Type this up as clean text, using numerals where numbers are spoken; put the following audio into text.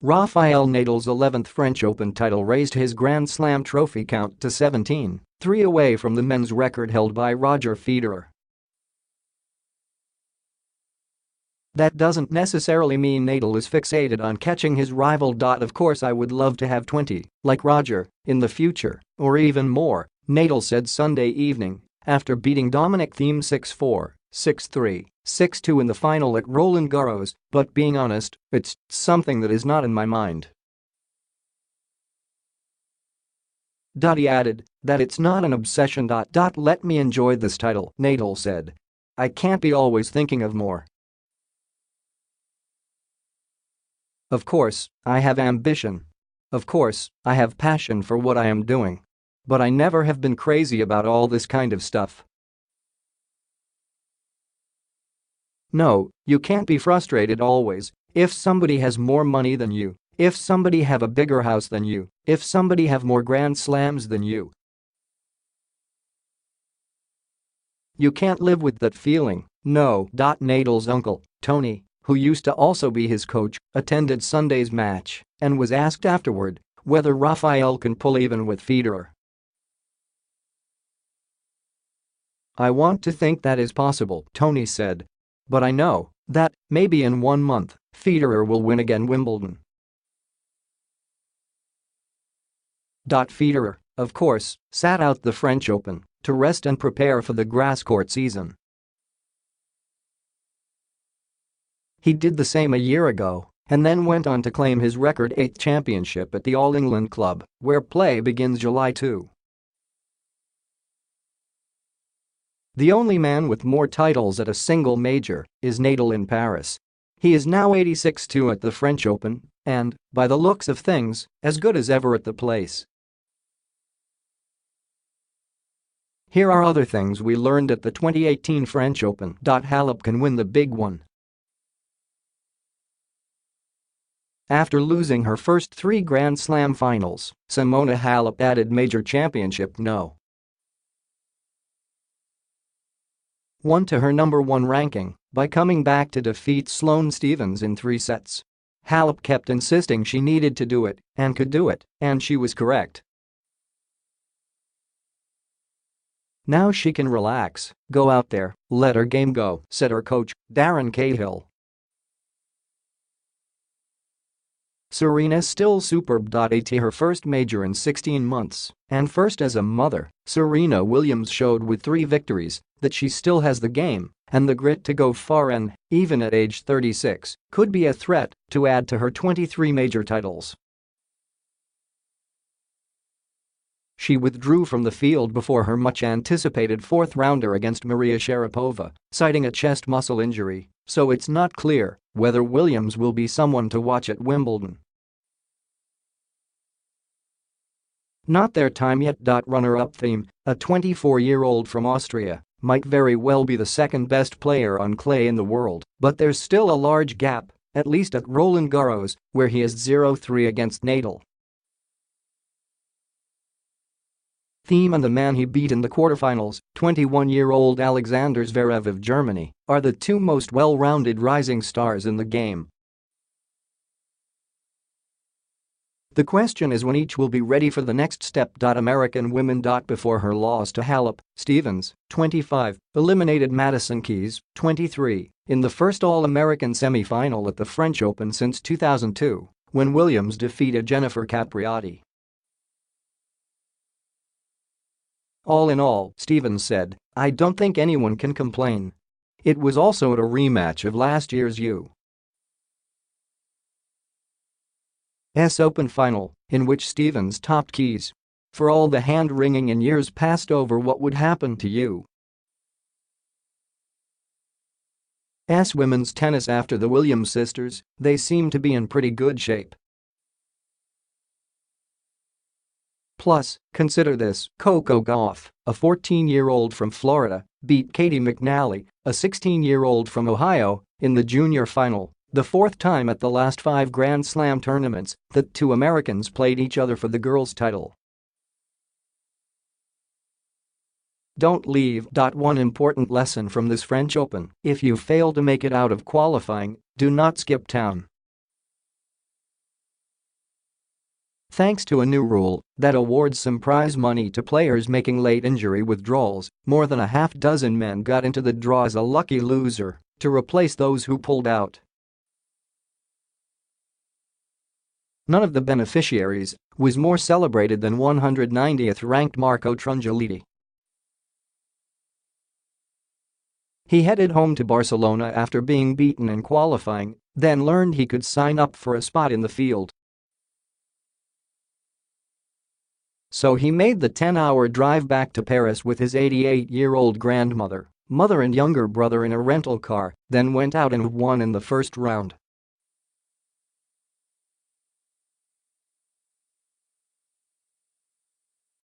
Rafael Nadal's 11th French Open title raised his Grand Slam trophy count to 17, 3 away from the men's record held by Roger Federer. That doesn't necessarily mean Nadal is fixated on catching his rival. Of course I would love to have 20, like Roger, in the future, or even more, Nadal said Sunday evening after beating Dominic Thiem 6-4, 6-3, 6-2 in the final at Roland Garros, but being honest, it's something that is not in my mind. He added that it's not an obsession. Let me enjoy this title, Nadal said. I can't be always thinking of more. Of course, I have ambition. Of course, I have passion for what I am doing. But I never have been crazy about all this kind of stuff. No, you can't be frustrated always if somebody has more money than you, if somebody have a bigger house than you, if somebody have more Grand Slams than you. You can't live with that feeling, no. Nadal's uncle, Tony, who used to also be his coach, attended Sunday's match and was asked afterward whether Rafael can pull even with Federer. I want to think that is possible, Tony said. But I know that, maybe in 1 month, Federer will win again Wimbledon. Federer, of course, sat out the French Open to rest and prepare for the grass court season. He did the same a year ago and then went on to claim his record 8th championship at the All England Club, where play begins July 2. The only man with more titles at a single major is Nadal in Paris. He is now 86-2 at the French Open and, by the looks of things, as good as ever at the place. Here are other things we learned at the 2018 French Open. Halep can win the big one. After losing her first 3 Grand Slam finals, Simona Halep added major championship No. 1 to her number 1 ranking by coming back to defeat Sloane Stephens in 3 sets. Halep kept insisting she needed to do it and could do it, and she was correct. Now she can relax, go out there, let her game go, said her coach, Darren Cahill. Serena's still superb. At her first major in 16 months and first as a mother, Serena Williams showed with 3 victories that she still has the game and the grit to go far and, even at age 36, could be a threat to add to her 23 major titles. She withdrew from the field before her much-anticipated 4th rounder against Maria Sharapova, citing a chest muscle injury, so it's not clear whether Williams will be someone to watch at Wimbledon. Not their time yet. Runner-up Thiem, a 24-year-old from Austria, might very well be the second best player on clay in the world, but there's still a large gap, at least at Roland Garros, where he is 0-3 against Nadal. Thiem and the man he beat in the quarterfinals, 21-year-old Alexander Zverev of Germany, are the 2 most well-rounded rising stars in the game. The question is when each will be ready for the next step. American women. Before her loss to Halep, Stephens, 25, eliminated Madison Keys, 23, in the first All-American semi-final at the French Open since 2002, when Williams defeated Jennifer Capriati. All in all, Stephens said, I don't think anyone can complain. It was also at a rematch of last year's U.S. Open final, in which Stephens topped Keys. For all the hand-wringing in years past over what would happen to U.S. women's tennis after the Williams sisters, they seem to be in pretty good shape. Plus, consider this, Coco Gauff, a 14-year-old from Florida, beat Katie McNally, a 16-year-old from Ohio, in the junior final, the 4th time at the last 5 Grand Slam tournaments that 2 Americans played each other for the girls' title. Don't leave. One important lesson from this French Open: if you fail to make it out of qualifying, do not skip town. Thanks to a new rule that awards some prize money to players making late injury withdrawals, more than a half-dozen men got into the draw as a lucky loser to replace those who pulled out. None of the beneficiaries was more celebrated than 190th-ranked Marco Trungelliti. He headed home to Barcelona after being beaten in qualifying, then learned he could sign up for a spot in the field. So he made the 10-hour drive back to Paris with his 88-year-old grandmother, mother and younger brother in a rental car, then went out and won in the first round.